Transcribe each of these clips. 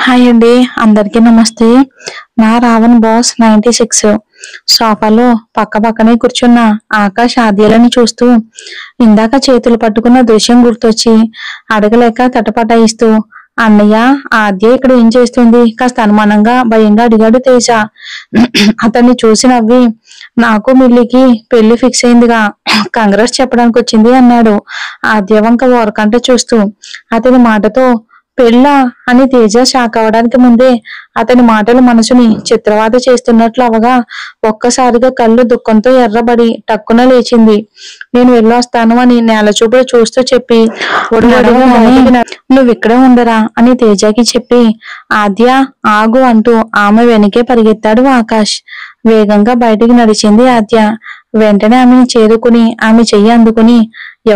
Hi అండి, అందరికీ నమస్తే. నా రావణ్ బాస్ 96 సోఫాలో పక్క పక్కనే కూర్చున్న ఆకాష్ ఆద్యాలను చూస్తూ ఇందాక చేతులు పట్టుకున్న దృశ్యం గుర్తొచ్చి అడగలేక తటపటాయిస్తూ, అన్నయ్య, ఆద్య ఇక్కడ ఏం చేస్తుంది? కాస్త అనుమానంగా భయంగా అడిగాడు తేజ. అతన్ని చూసి నవ్వి, నాకు మిల్లికి పెళ్లి ఫిక్స్ అయిందిగా, కంగ్రాట్స్ చెప్పడానికి వచ్చింది అన్నాడు ఆద్య వంక ఓరకంట చూస్తూ. అతని మాటతో పెళ్ళా అని తేజ షాక్ అవడానికి ముందే అతని మాటలు మనసుని చిత్రవాద చేస్తున్నట్లు అవగా ఒక్కసారిగా కళ్ళు దుఃఖంతో ఎర్రబడి టక్కున లేచింది. నేను వెళ్ళొస్తాను అని నేల చూపులు చూస్తూ చెప్పి, నువ్వు ఇక్కడే ఉండరా అని తేజకి చెప్పి, ఆద్య ఆగు అంటూ ఆమె వెనకే పరిగెత్తాడు ఆకాష్. వేగంగా బయటికి నడిచింది ఆద్య. వెంటనే ఆమెను చేరుకుని ఆమె చెయ్యి అందుకుని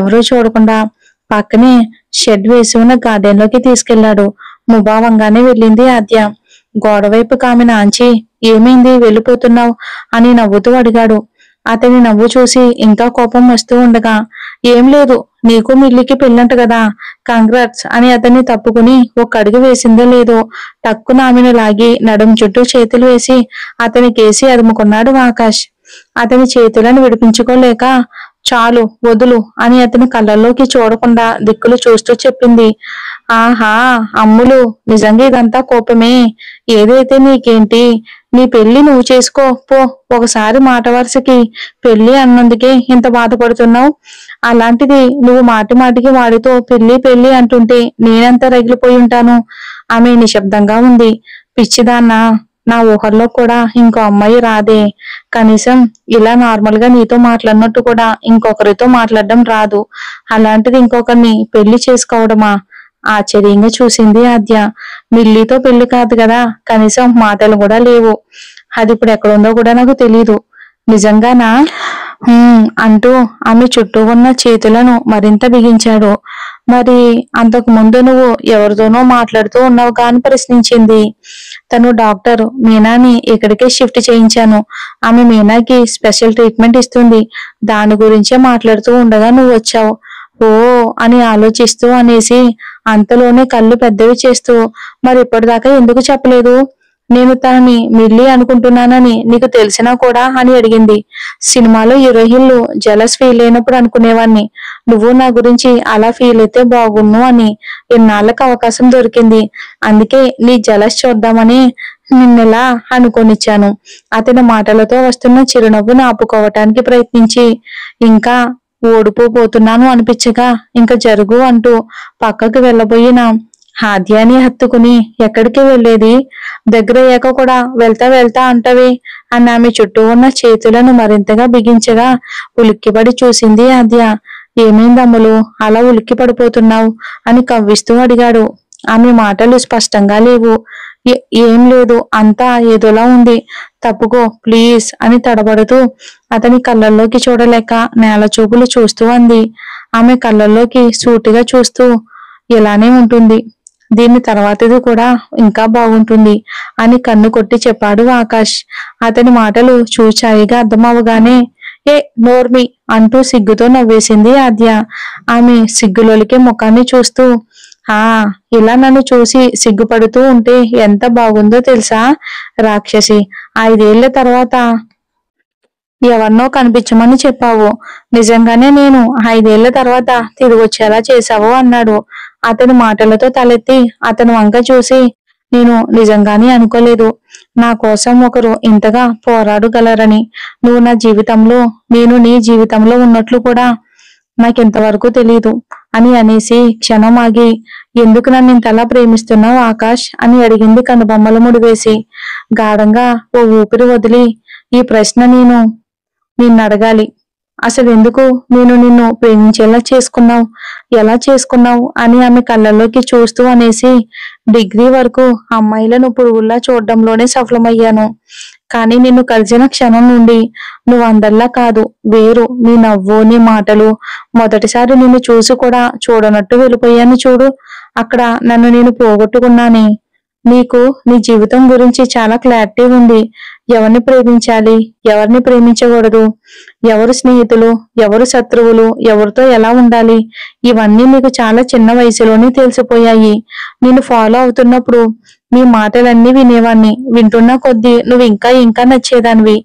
ఎవరూ చూడకుండా పక్కనే షెడ్ వేసి ఉన్న గార్డెన్ లోకి తీసుకెళ్లాడు. ముభావంగానే వెళ్ళింది ఆద్య. గోడవైపు ఆమె నాంచి, ఏమైంది, వెళ్ళిపోతున్నావు అని నవ్వుతూ అడిగాడు. అతని నవ్వు చూసి ఇంకా కోపం వస్తూ ఉండగా, ఏం లేదు, నీకు మిల్లికి పెళ్ళంట కదా, కంగ్రాట్స్ అని అతన్ని తప్పుకుని ఒక అడుగు వేసిందో లేదో టక్కున ఆమెను లాగి నడుం చుట్టూ చేతులు వేసి అతని కేసి అదుముకున్నాడు ఆకాష్. అతని చేతులను విడిపించుకోలేక, చాలు వదులు అని అతని కళ్ళల్లోకి చూడకుండా దిక్కులు చూస్తూ చెప్పింది. ఆహా అమ్ములు, నిజంగా ఇదంతా కోపమే. ఏదైతే నీకేంటి, నీ పెళ్లి నువ్వు చేసుకో పో. ఒకసారి మాట వరుసకి పెళ్లి అన్నందుకే ఇంత బాధపడుతున్నావు. అలాంటిది నువ్వు మాటి మాటికి వాడితో పెళ్లి పెళ్లి అంటుంటే నేనంతా రగిలిపోయి ఉంటాను. ఆమె నిశ్శబ్దంగా ఉంది. పిచ్చిదాన్నా, నా ఊహల్లో కూడా ఇంకో అమ్మాయి రాదే. కనీసం ఇలా నార్మల్ గా నీతో మాట్లాడినట్టు కూడా ఇంకొకరితో మాట్లాడడం రాదు. అలాంటిది ఇంకొకరిని పెళ్లి చేసుకోవడమా? ఆశ్చర్యంగా చూసింది ఆద్య. మిల్లితో పెళ్లి కాదు కదా, కనీసం మాటలు కూడా లేవు. అది ఇప్పుడు ఎక్కడుందో కూడా నాకు తెలీదు. నిజంగానా అంటూ ఆమె చుట్టూ ఉన్న చేతులను మరింత బిగించాడు. మరి అంతకు ముందు నువ్వు ఎవరితోనో మాట్లాడుతూ ఉన్నావుగా అని ప్రశ్నించింది. తను డాక్టర్ మీనాని ఇక్కడికే షిఫ్ట్ చేయించాను. ఆమె మీనాకి స్పెషల్ ట్రీట్మెంట్ ఇస్తుంది. దాని గురించే మాట్లాడుతూ ఉండగా నువ్వు వచ్చావు. ఓ అని ఆలోచిస్తూ అనేసి అంతలోనే కళ్ళు పెద్దవి చేస్తూ, మరి ఇప్పటిదాకా ఎందుకు చెప్పలేదు? నేను తనని మిల్లి అనుకుంటున్నానని నీకు తెలిసినా కూడా అని అడిగింది. సినిమాలో హీరోయిన్లు జలస్ ఫీల్ అయినప్పుడు అనుకునేవాణ్ణి, నువ్వు నా గురించి అలా ఫీల్ అయితే బాగున్ను అని. ఇన్నాళ్ళకు అవకాశం దొరికింది, అందుకే నీ జలస్ చూద్దామని నిన్నెలా అనుకొనిచ్చాను. అతని మాటలతో వస్తున్న చిరునవ్వును ఆపుకోవటానికి ప్రయత్నించి, ఇంకా ఓడిపోతున్నాను అనిపించగా ఇంకా జరుగు అంటూ పక్కకు వెళ్ళబోయిన ఆద్యాని హత్తుకుని, ఎక్కడికి వెళ్ళేది? దగ్గర అయ్యాక కూడా వెళ్తా వెళ్తా అంటవే అని ఆమె చుట్టూ ఉన్న చేతులను మరింతగా బిగించగా ఉలిక్కిపడి చూసింది ఆద్య. ఏమైందమ్ములు, అలా ఉలిక్కి పడిపోతున్నావు అని కవ్విస్తూ అడిగాడు. ఆమె మాటలు స్పష్టంగా లేవు. ఏం లేదు, అంతా ఏదోలా ఉంది, తప్పుకో ప్లీజ్ అని తడబడుతూ అతని కళ్ళల్లోకి చూడలేక నేల చూపులు చూస్తూ అంది. ఆమె కళ్ళల్లోకి సూటిగా చూస్తూ, ఇలానే ఉంటుంది, దీని తర్వాతది కూడా ఇంకా బాగుంటుంది అని కన్ను కొట్టి చెప్పాడు ఆకాష్. అతని మాటలు చూచాయిగా అర్థమవగానే, ఏ నోర్మి అంటూ సిగ్గుతో నవ్వేసింది ఆద్య. ఆమె సిగ్గులోలికే ముఖాన్ని చూస్తూ, ఇలా నన్ను చూసి సిగ్గుపడుతూ ఉంటే ఎంత బాగుందో తెలుసా రాక్షసి. 5 ఏళ్ల తర్వాత ఎవరినో కనిపించమని చెప్పావు, నిజంగానే నేను 5 ఏళ్ల తర్వాత తిరిగి వచ్చేలా చేశావు అన్నాడు. అతని మాటలతో తలెత్తి అతని వంక చూసి, నేను నిజంగానే అనుకోలేదు నా కోసం ఒకరు ఇంతగా పోరాడగలరని. నువ్వు నా జీవితంలో, నేను నీ జీవితంలో ఉన్నట్లు కూడా నాకింతవరకు తెలీదు అని అనేసి క్షణం ఆగి, ఎందుకు నన్ను ఇంతలా ప్రేమిస్తున్నావు ఆకాష్ అని అడిగింది కనుబొమ్మలు ముడివేసి. గాఢంగా ఓ ఊపిరి వదిలి, ఈ ప్రశ్న నేను నిన్నడగాలి. అసలు ఎందుకు నేను నిన్ను ప్రేమించేలా చేసుకున్నావు, ఎలా చేసుకున్నావు అని ఆమె కళ్ళల్లోకి చూస్తూ అనేసి, డిగ్రీ వరకు అమ్మాయిలను పురుగుల్లా చూడడంలోనే సఫలమయ్యాను. కానీ నిన్ను కలిసిన క్షణం నుండి నువ్వు అందరిలా కాదు, వేరు. నీ నవ్వు, నీ మాటలు, మొదటిసారి నిన్ను చూసి కూడా చూడనట్టు వెళ్ళిపోయాను చూడు, అక్కడ నన్ను నేను పోగొట్టుకున్నానే. నీకు నీ జీవితం గురించి చాలా క్లారిటీ ఉంది. ఎవరిని ప్రేమించాలి, ఎవరిని ప్రేమించకూడదు, ఎవరు స్నేహితులు, ఎవరు శత్రువులు, ఎవరితో ఎలా ఉండాలి, ఇవన్నీ నీకు చాలా చిన్న వయసులోనే తెలిసిపోయాయి. నేను ఫాలో అవుతున్నప్పుడు నీ మాటలన్నీ వినేవాణ్ణి. వింటున్న కొద్దీ నువ్వు ఇంకా ఇంకా నచ్చేదానివి.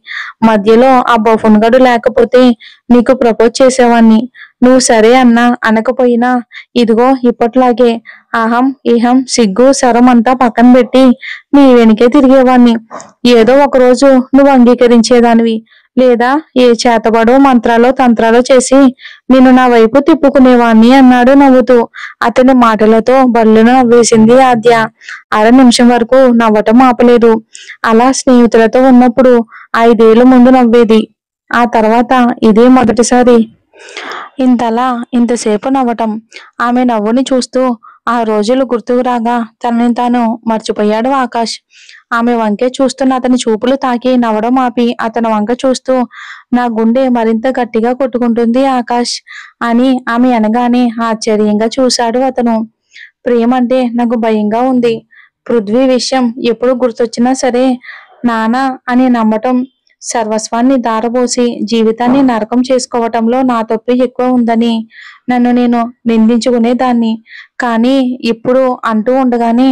మధ్యలో ఆ బఫూన్ గడు లేకపోతే నీకు ప్రపోజ్ చేసేవాణ్ణి. నువ్వు సరే అన్నా అనకపోయినా ఇదిగో ఇప్పట్లాగే అహం ఇహం సిగ్గు శరం అంతా పక్కన పెట్టి నీ వెనుకే తిరిగేవాణ్ణి. ఏదో ఒక రోజు నువ్వు అంగీకరించేదానివి, లేదా ఏ చేతబడో మంత్రాలో తంత్రాలో చేసి నిన్ను నా వైపు తిప్పుకునేవాణ్ణి అన్నాడు నవ్వుతూ. అతని మాటలతో బల్లున నవ్వేసింది ఆద్య. అర నిమిషం వరకు నవ్వటం ఆపలేదు. అలా స్నేహితులతో ఉన్నప్పుడు 5 ఏళ్ల ముందు నవ్వేది. ఆ తర్వాత ఇదే మొదటిసారి ఇంతలా ఇంతసేపు నవ్వటం. ఆమె నవ్వుని చూస్తూ ఆ రోజులు గుర్తుకు రాగా తనని తాను మర్చిపోయాడు ఆకాష్. ఆమె వంకే చూస్తున్న అతని చూపులు తాకి నవ్వడం ఆపి అతని వంక చూస్తూ నా గుండె మరింత గట్టిగా కొట్టుకుంటుంది ఆకాష్ అని ఆమె అనగానే ఆశ్చర్యంగా చూశాడు అతను. ప్రేమంటే నాకు భయంగా ఉంది. పృథ్వీ విషయం ఎప్పుడు గుర్తొచ్చినా సరే నానా అని నమ్మటం, సర్వస్వాన్ని దారబోసి జీవితాన్ని నరకం చేసుకోవటంలో నా తప్పు ఎక్కువ ఉందని నన్ను నేను నిందించుకునేదాన్ని. కానీ ఇప్పుడు అంటూ ఉండగానే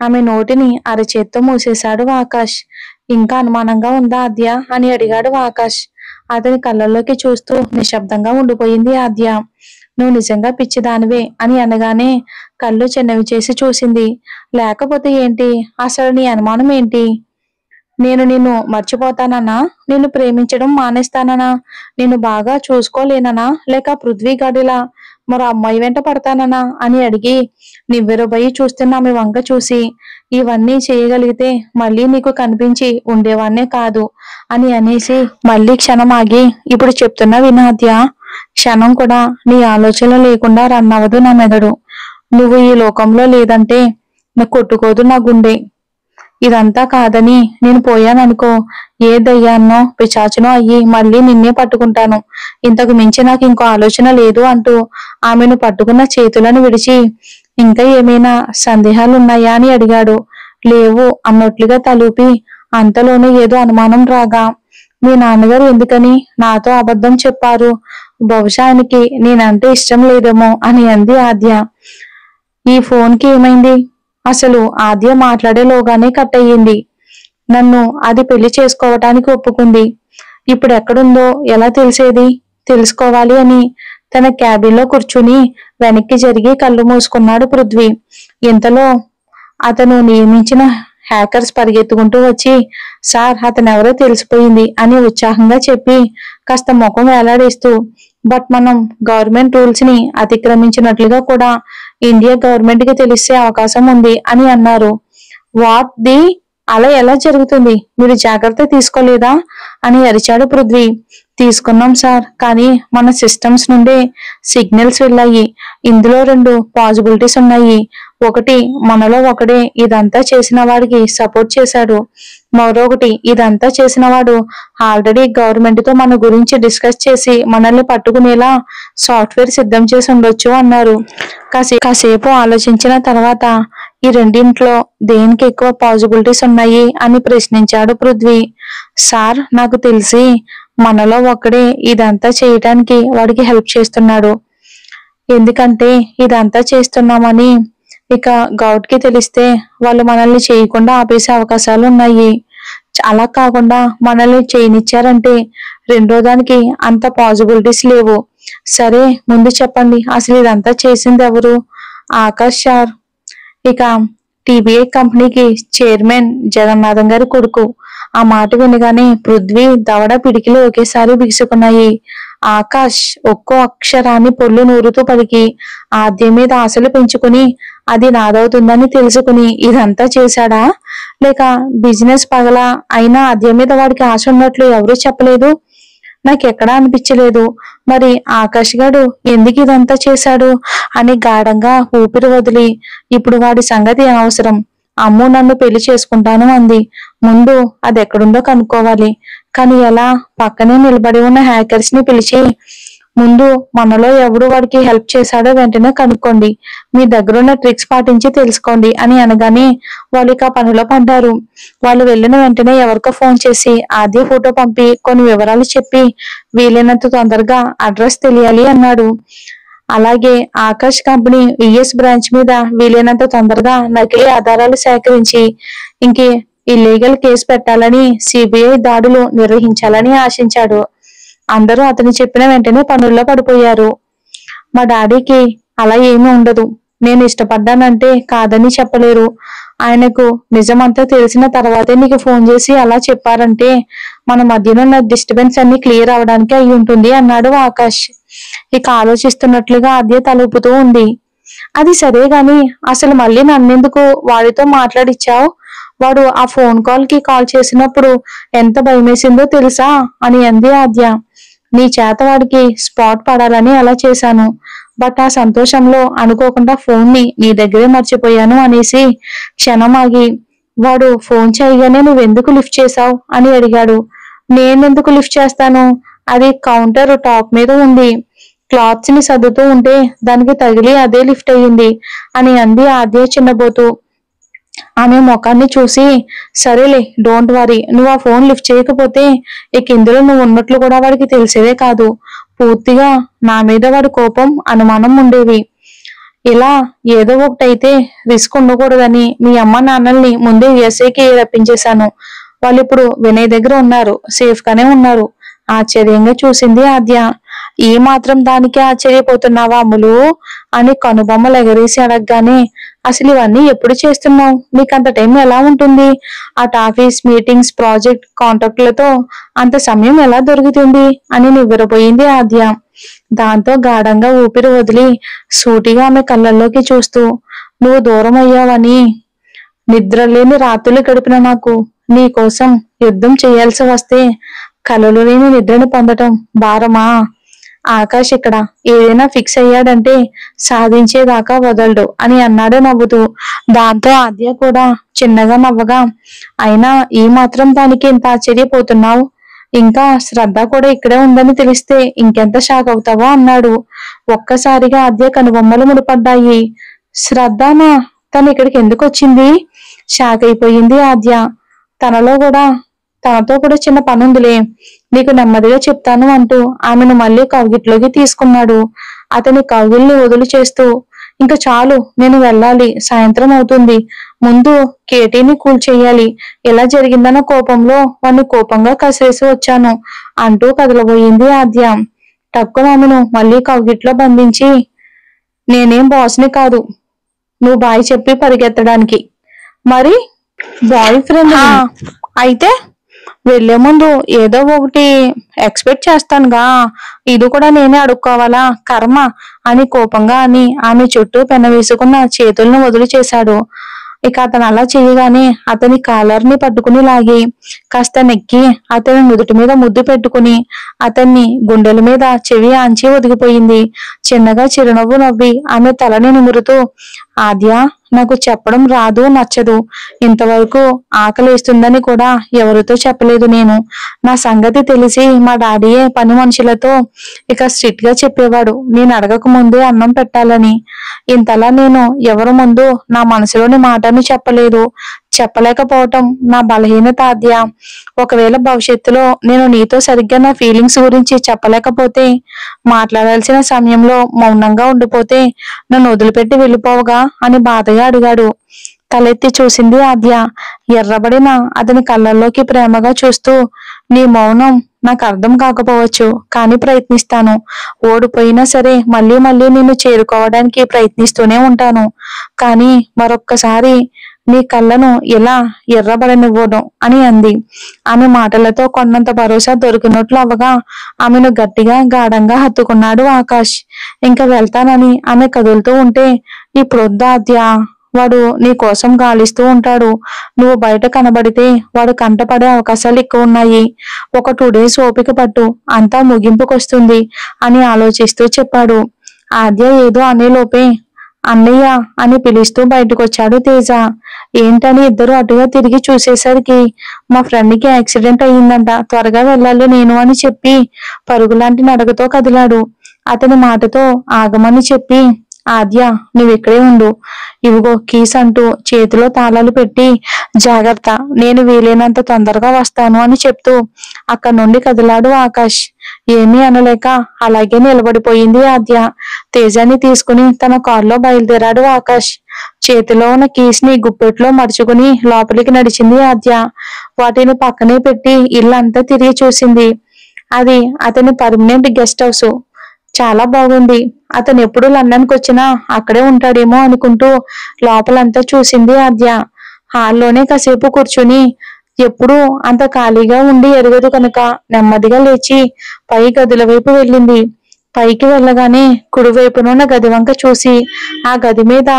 ఆమె నోటిని అరచేత్తో మూసేశాడు ఆకాష్. ఇంకా అనుమానంగా ఉందా ఆద్య అని అడిగాడు ఆకాష్. అతని కళ్ళల్లోకి చూస్తూ నిశ్శబ్దంగా ఉండిపోయింది ఆద్య. నువ్వు నిజంగా పిచ్చిదానివే అని అనగానే కళ్ళు చిన్నవి చేసి చూసింది. లేకపోతే ఏంటి, అసలు నీ అనుమానం ఏంటి? నేను నిన్ను మర్చిపోతానన్నా, నిన్ను ప్రేమించడం మానేస్తానన్నా, నిన్ను బాగా చూసుకోలేననా, లేక పృథ్వీ గడిలా మరో అమ్మాయి వెంట పడతానన్నా అని అడిగి నివ్వెరబోయి చూస్తున్న ఆమె వంక చూసి ఇవన్నీ చేయగలిగితే మళ్ళీ నీకు కనిపించి ఉండేవాన్నే కాదు అని అనేసి మళ్ళీ క్షణం ఆగి ఇప్పుడు చెప్తున్నా వినాద్య. క్షణం కూడా నీ ఆలోచన లేకుండా రన్ అవ్వదు నా మెదడు. నువ్వు ఈ లోకంలో లేదంటే నా కొట్టుకోదు నా గుండె. ఇదంతా కాదని నేను పోయాననుకో, ఏ దయ్యాన్నో పిశాచునో అయ్యి మళ్ళీ నిన్నే పట్టుకుంటాను. ఇంతకు మించి నాకు ఇంకో ఆలోచన లేదు అంటూ ఆమెను పట్టుకున్న చేతులను విడిచి ఇంకా ఏమైనా సందేహాలున్నాయా అని అడిగాడు. లేవు అన్నట్లుగా తలూపి అంతలోనే ఏదో అనుమానం రాగా మీ నాన్నగారు ఎందుకని నాతో అబద్ధం చెప్పారు? బహుశా ఆయనకి నేనంటే ఇష్టం లేదేమో అని అంది ఆద్య. ఈ ఫోన్కి ఏమైంది? అసలు ఆద్య మాట్లాడేలోగానే కట్ అయ్యింది. నన్ను అది పెళ్లి చేసుకోవటానికి ఒప్పుకుంది. ఇప్పుడు ఎక్కడుందో ఎలా తెలిసేది? తెలుసుకోవాలి అని తన క్యాబిన్లో కూర్చుని వెనక్కి జరిగి కళ్ళు మూసుకున్నాడు పృథ్వీ. ఇంతలో అతను నియమించిన హ్యాకర్స్ పరిగెత్తుకుంటూ వచ్చి సార్ అతనెవరో తెలిసిపోయింది అని ఉత్సాహంగా చెప్పి కాస్త ముఖం వేలాడేస్తూ బట్ మనం గవర్నమెంట్ రూల్స్ ని అతిక్రమించినట్లుగా కూడా ఇండియా గవర్నమెంట్ కి తెలిసే అవకాశం ఉంది అని అన్నారు. What the? అలా ఎలా జరుగుతుంది? మీరు జాగ్రత్త తీసుకోలేదా అని అరిచాడు పృథ్వీ. తీసుకున్నాం సార్, కానీ మన సిస్టమ్స్ నుండే సిగ్నల్స్ వెళ్ళాయి. ఇందులో 2 పాసిబిలిటీస్ ఉన్నాయి. ఒకటి, మనలో ఒకడే ఇదంతా చేసిన వాడికి సపోర్ట్ చేశాడు. మరొకటి, ఇదంతా చేసిన వాడు ఆల్రెడీ గవర్నమెంట్ తో మన గురించి డిస్కస్ చేసి మనల్ని పట్టుకునేలా సాఫ్ట్వేర్ సిద్ధం చేసి ఉండొచ్చు అన్నారు. కాసేపు ఆలోచించిన తర్వాత ఈ రెండింట్లో దేనికి ఎక్కువ పాసిబిలిటీస్ ఉన్నాయి అని ప్రశ్నించాడు పృథ్వీ. సార్, నాకు తెలిసి మనలో ఒకడే ఇదంతా చేయటానికి వాడికి హెల్ప్ చేస్తున్నాడు. ఎందుకంటే ఇదంతా చేస్తున్నామని ఇక గౌడ్ కి తెలిస్తే వాళ్ళు మనల్ని చేయకుండా ఆపేసే అవకాశాలు ఉన్నాయి. అలా కాకుండా మనల్ని చేయనిచ్చారంటే రెండో దానికి అంత పాసిబిలిటీస్ లేవు. సరే, ముందు చెప్పండి, అసలు ఇదంతా చేసింది ఎవరు? ఆకాష్ సార్. ఇక టీబీఐ కంపెనీకి చైర్మన్ జగన్నాథం గారి కొడుకు. ఆ మాట వినగానే పృథ్వీ దవడ పిడికిలు ఒకేసారి బిగుసుకున్నాయి. ఆకాష్ ఒక్కో అక్షరాన్ని పొల్లు నూరుతూ పలికి ఆద్య మీద ఆశలు పెంచుకుని అది నాదవుతుందని తెలుసుకుని ఇదంతా చేశాడా? లేక బిజినెస్ పగల అయినా ఆద్య మీద వాడికి ఆశ ఉన్నట్లు ఎవరూ చెప్పలేదు. నాకెక్కడా అనిపించలేదు. మరి ఆకాష్ గాడు ఎందుకు ఇదంతా చేశాడు అని గాఢంగా ఊపిరి వదిలి ఇప్పుడు వాడి సంగతి అనవసరం, అమ్ము నన్ను పెళ్లి చేసుకుంటాను అంది. ముందు అది ఎక్కడుందో కనుక్కోవాలి. కానీ ఎలా? పక్కనే నిలబడి ఉన్న హ్యాకర్స్ ని పిలిచి ముందు మనలో ఎవడు వాడికి హెల్ప్ చేశాడో వెంటనే కనుక్కోండి, మీ దగ్గరున్న ట్రిక్స్ పాటించి తెలుసుకోండి అని అనగానే వాళ్ళు ఇక పనిలో పడ్డారు. వాళ్ళు వెళ్ళిన వెంటనే ఎవరికో ఫోన్ చేసి ఆద్య ఫోటో పంపి కొన్ని వివరాలు చెప్పి వీలైనంత తొందరగా అడ్రస్ తెలియాలి అన్నాడు. అలాగే ఆకాష్ కంపెనీ యుఎస్ బ్రాంచ్ మీద వీలైనంత తొందరగా నకిలీ ఆధారాలు సేకరించి ఇంకే ఇల్లీగల్ కేసు పెట్టాలని, సిబిఐ దాడులు నిర్వహించాలని ఆశించాడు. అందరూ అతను చెప్పిన వెంటనే పనుల్లో పడిపోయారు. మా డాడీకి అలా ఏమీ ఉండదు, నేను ఇష్టపడ్డానంటే కాదని చెప్పలేరు. ఆయనకు నిజమంతా తెలిసిన తర్వాతే నీకు ఫోన్ చేసి అలా చెప్పారంటే మన మధ్యనున్న డిస్టర్బెన్స్ అన్ని క్లియర్ అవడానికి అయి ఉంటుంది అన్నాడు ఆకాష్. ఇక ఆలోచిస్తున్నట్లుగా ఆద్య తలుపుతూ ఉంది. అది సరే గాని అసలు మళ్ళీ నన్నెందుకు వాడితో మాట్లాడిచ్చావు? వాడు ఆ ఫోన్ కాల్ చేసినప్పుడు ఎంత భయమేసిందో తెలుసా అని అంది ఆద్య. నీ చేత వాడికి స్పాట్ పడాలని అలా చేశాను. బట్ ఆ సంతోషంలో అనుకోకుండా ఫోన్ ని నీ దగ్గరే మర్చిపోయాను అనేసి క్షణం ఆగి, వాడు ఫోన్ చేయగానే నువ్వెందుకు లిఫ్ట్ చేశావు అని అడిగాడు. నేనెందుకు లిఫ్ట్ చేస్తాను, అది కౌంటర్ టాప్ మీద ఉంది, క్లాత్స్ ని సర్దుతూ ఉంటే దానికి తగిలి అదే లిఫ్ట్ అయ్యింది అని అంది ఆద్య చిన్నబోతూ. ఆమె ముఖాన్ని చూసి, సరేలే డోంట్ వరీ, నువ్వు ఆ ఫోన్ లిఫ్ట్ చేయకపోతే ఇక ఇందులో నువ్వు ఉన్నట్లు కూడా వాడికి తెలిసేదే కాదు. పూర్తిగా నా మీద వాడి కోపం అనుమానం ఉండేవి. ఇలా ఏదో ఒకటైతే రిస్క్ ఉండకూడదని మీ అమ్మ నాన్నల్ని ముందే యుఎస్ఏకి రప్పించేశాను. వాళ్ళు ఇప్పుడు వినయ్ దగ్గర ఉన్నారు, సేఫ్ గానే ఉన్నారు. ఆశ్చర్యంగా చూసింది ఆద్య. ఏ మాత్రం దానికి ఆశ్చర్యపోతున్నావా అమ్ములు అని కనుబొమ్మలు ఎగరేసి అడగగానే, అసలు ఇవన్నీ ఎప్పుడు చేస్తున్నావు, నీకంత టైం ఎలా ఉంటుంది? అటు ఆఫీస్ మీటింగ్స్, ప్రాజెక్ట్ కాంట్రాక్టులతో అంత సమయం ఎలా దొరుకుతుంది అని నివ్వెరపోయింది ఆద్య. దాంతో గాఢంగా ఊపిరి వదిలి సూటిగా ఆమె కళ్ళల్లోకి చూస్తూ, నువ్వు దూరం అయ్యావని నిద్రలేని రాత్రులు గడిపిన నాకు నీ కోసం యుద్ధం చేయాల్సి వస్తే కలలు లేని నిద్రను పొందటం భారమా? ఆకాష్ ఇక్కడ ఏదైనా ఫిక్స్ అయ్యాడంటే సాధించేదాకా వదలడు అని అన్నాడు నవ్వుతూ. దాంతో ఆద్య కూడా చిన్నగా నవ్వగా, అయినా ఈ మాత్రం దానికి ఎంత ఆశ్చర్యపోతున్నావు? ఇంకా శ్రద్ధ కూడా ఇక్కడే ఉందని తెలిస్తే ఇంకెంత షాక్ అవుతావో అన్నాడు. ఒక్కసారిగా ఆద్య కనుబొమ్మలు ముడిపడ్డాయి. శ్రద్ధనా? తను ఇక్కడికి ఎందుకు వచ్చింది? షాక్ అయిపోయింది ఆద్య. తనతో కూడా చిన్న పనుందిలే, నీకు నెమ్మదిగా చెప్తాను అంటూ ఆమెను మళ్ళీ కౌగిట్లోకి తీసుకున్నాడు. అతని కౌగిల్ని వదులు చేస్తూ, ఇంకా చాలు, నేను వెళ్ళాలి, సాయంత్రం అవుతుంది, ముందు కేటీని కూల్ చెయ్యాలి, ఎలా జరిగిందన్న కోపంలో వాణ్ణి కోపంగా కసిరేసి వచ్చాను అంటూ కదలబోయింది ఆద్య. టక్కున ఆమెను మళ్ళీ కౌగిట్లో బంధించి, నేనేం బాస్ని కాదు నువ్వు బాయ్ చెప్పి పరిగెత్తడానికి, మరి బాయ్ ఫ్రెండ్ అయితే వెళ్లే ముందు ఏదో ఒకటి ఎక్స్పెక్ట్ చేస్తానుగా, ఇది కూడా నేనే అడుక్కోవాలా కర్మ అని కోపంగా అని ఆమె చుట్టూ పెన వేసుకున్న చేతులను వదిలి చేశాడు. ఇక అతను అలా చేయగానే అతని కాలర్ని పట్టుకుని లాగి కాస్త నెక్కి అతని నుదుటి మీద ముద్దు పెట్టుకుని అతన్ని గుండెల మీద చెవి ఆంచి ఒదిగిపోయింది. చిన్నగా చిరునవ్వు నవ్వి ఆమె తలని నిమురుతూ, ఆద్య, నాకు చెప్పడం రాదు, నచ్చదు, ఇంతవరకు ఆకలిస్తుందని కూడా ఎవరితో చెప్పలేదు నేను. నా సంగతి తెలిసి మా డాడీయే పని మనుషులతో ఇక స్ట్రిక్ట్ గా చెప్పేవాడు నేను అడగక ముందే అన్నం పెట్టాలని. ఇంతలా నేను ఎవరి ముందు నా మనసులోని మాటను చెప్పలేకపోవటం నా బలహీనత ఆద్య. ఒకవేళ భవిష్యత్తులో నేను నీతో సరిగ్గా నా ఫీలింగ్స్ గురించి చెప్పలేకపోతే, మాట్లాడాల్సిన సమయంలో మౌనంగా ఉండిపోతే నన్ను వదిలిపెట్టి వెళ్ళిపోవగా అని బాధగా అడిగాడు. తలెత్తి చూసింది ఆద్య. ఎర్రబడిన అతని కళ్ళల్లోకి ప్రేమగా చూస్తూ, నీ మౌనం నాకు అర్థం కాకపోవచ్చు, కానీ ప్రయత్నిస్తాను. ఓడిపోయినా సరే మళ్ళీ మళ్ళీ నిన్ను చేరుకోవడానికి ప్రయత్నిస్తూనే ఉంటాను. కానీ మరొక్కసారి నీ కళ్ళను ఎలా ఎర్రబడనివ్వను అని అంది. ఆమె మాటలతో కొన్నంత భరోసా దొరికినట్లు అవగా ఆమెను గట్టిగా గాఢంగా హత్తుకున్నాడు ఆకాష్. ఇంకా వెళ్తానని ఆమె కదులుతూ ఉంటే, ఇప్పుడొద్దు ఆద్య, వాడు నీ కోసం గాలిస్తూ ఉంటాడు, నువ్వు బయట కనబడితే వాడు కంటపడే అవకాశాలు ఎక్కువ ఉన్నాయి, ఒక 2 days ఓపిక పట్టు, అంతా ముగింపుకొస్తుంది అని ఆలోచిస్తూ చెప్పాడు. ఆద్య ఏదో అనేలోపే అన్నయ్య అని పిలుస్తూ బయటకొచ్చాడు తేజ. ఏంటని ఇద్దరు అటుగా తిరిగి చూసేసరికి, మా ఫ్రెండ్కి యాక్సిడెంట్ అయ్యిందంట, త్వరగా వెళ్ళాలి నేను అని చెప్పి పరుగులాంటి నడకతో కదిలాడు. అతని మాటతో ఆగమని చెప్పి, ఆద్య, నువ్వు ఇక్కడే ఉండు, ఇవిగో కీస్ అంటూ చేతిలో తాళాలు పెట్టి, జాగ్రత్త, నేను వీలైనంత తొందరగా వస్తాను అని చెప్తూ అక్కడి నుండి కదిలాడు ఆకాష్. ఏమీ అనలేక అలాగే నిలబడిపోయింది ఆద్య. తేజాని తీసుకుని తన కారులో బయలుదేరాడు ఆకాష్. చేతిలో ఉన్న కీస్ ని గుప్పెట్లో మడుచుకుని లోపలికి నడిచింది ఆద్య. వాటిని పక్కనే పెట్టి ఇల్లంతా తిరిగి చూసింది. అది అతని పర్మనెంట్ గెస్ట్ హౌస్. చాలా బాగుంది. అతను ఎప్పుడు లండన్కి వచ్చినా అక్కడే ఉంటాడేమో అనుకుంటూ లోపలంతా చూసింది ఆద్య. హాల్లోనే కాసేపు కూర్చుని, ఎప్పుడూ అంత ఖాళీగా ఉండి ఎరగదు కనుక నెమ్మదిగా లేచి పై గదుల వైపు వెళ్ళింది. పైకి వెళ్ళగానే కుడివైపునున్న గది వంక చూసి, ఆ గది మీద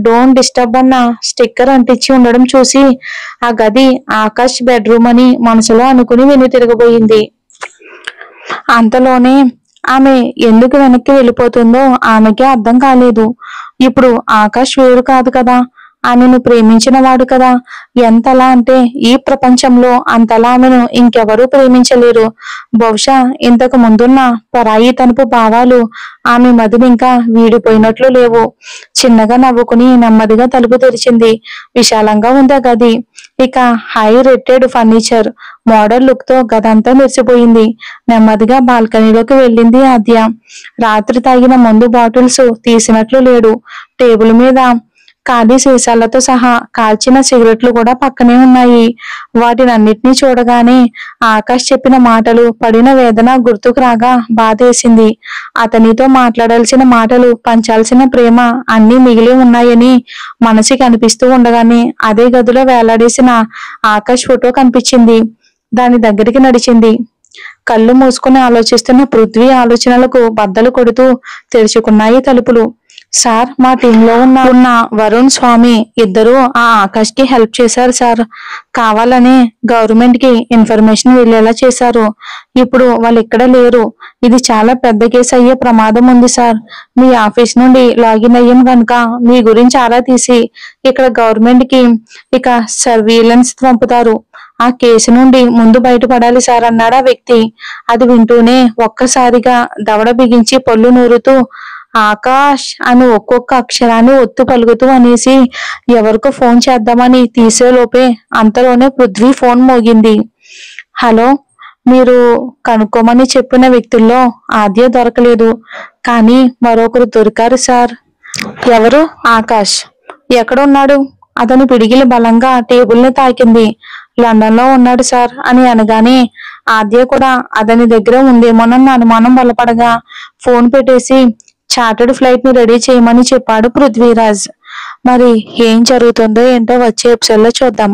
డోంట్ డిస్టర్బ్ అన్న స్టిక్కర్ అంటించి ఉండడం చూసి, ఆ గది ఆకాష్ బెడ్రూమ్ అని మనసులో అనుకుని వెను తిరగబోయింది. అంతలోనే ఆమె ఎందుకు వెనక్కి వెళ్ళిపోతుందో ఆమెకే అర్థం కాలేదు. ఇప్పుడు ఆకాష్ వేరు కాదు కదా, ఆమెను ప్రేమించిన వాడు కదా. ఎంతలా అంటే ఈ ప్రపంచంలో అంతలా ఆమెను ఇంకెవరూ ప్రేమించలేరు. బహుశా ఇంతకు ముందున్న పరాయి తనపు భావాలు ఆమె మదిని ఇంకా వీడిపోయినట్లు లేవు. చిన్నగా నవ్వుకుని నెమ్మదిగా తలుపు తెరిచింది. విశాలంగా ఉంది ఆ గది. ఇక high rated furniture, model look తో గదంతా మెరిసిపోయింది. నెమ్మదిగా బాల్కనీలోకి వెళ్ళింది ఆద్య. రాత్రి తాగిన మందు బాటిల్స్ తీసినట్లు లేడు. టేబుల్ మీద ఖాళీ సీసాలతో సహా కాల్చిన సిగరెట్లు కూడా పక్కనే ఉన్నాయి. వాటినన్నిటినీ చూడగానే ఆకాష్ చెప్పిన మాటలు పడిన వేదన గుర్తుకు రాగా బాధేసింది. అతనితో మాట్లాడాల్సిన మాటలు, పంచాల్సిన ప్రేమ అన్నీ మిగిలి ఉన్నాయని మనసుకి అనిపిస్తూ ఉండగానే అదే గదిలో వేలాడేసిన ఆకాష్ ఫోటో కనిపించింది. దాని దగ్గరికి నడిచింది. కళ్ళు మూసుకుని ఆలోచిస్తున్న పృథ్వీ ఆలోచనలకు బద్దలు కొడుతూ తెరుచుకున్నాయి తలుపులు. సార్, మా టీంలో ఉన్న వరుణ్, స్వామి ఇద్దరు ఆ ఆకాష్ కి హెల్ప్ చేశారు సార్. కావాలని గవర్నమెంట్ కి ఇన్ఫర్మేషన్ వెళ్ళేలా చేశారు. ఇప్పుడు వాళ్ళు ఇక్కడ లేరు. ఇది చాలా పెద్ద కేసు అయ్యే ప్రమాదం ఉంది సార్. మీ ఆఫీస్ నుండి లాగిన్ అయ్యాం కనుక మీ గురించి ఆరా తీసి ఇక్కడ గవర్నమెంట్ కి ఇక సర్వీలెన్స్ పంపుతారు. ఆ కేసు నుండి ముందు బయటపడాలి సార్ అన్నాడు ఆ వ్యక్తి. అది వింటూనే ఒక్కసారిగా దవడ బిగించి పళ్ళు నూరుతూ ఆకాష్ అని ఒక్కొక్క అక్షరాన్ని ఒత్తు పలుకుతూ అనేసి ఎవరికో ఫోన్ చేద్దామని తీసేలోపే అంతలోనే పృథ్వీ ఫోన్ మోగింది. హలో, మీరు కనుక్కోమని చెప్పిన వ్యక్తుల్లో ఆద్య దొరకలేదు, కానీ మరొకరు దొరికారు సార్. ఎవరు? ఆకాష్. ఎక్కడున్నాడు? అతని పిడిగిలి బలంగా టేబుల్ని తాకింది. లండన్ లో ఉన్నాడు సార్ అని అనగానే ఆద్య కూడా అతని దగ్గర ఉందేమోనన్న అనుమానం బలపడగా ఫోన్ పెట్టేసి చార్టర్డ్ ఫ్లైట్ ని రెడీ చేయమని చెప్పాడు పృథ్వీరాజ్. మరి ఏం జరుగుతుందో ఏంటో వచ్చే ఎపిసోడ్ లో చూద్దాం.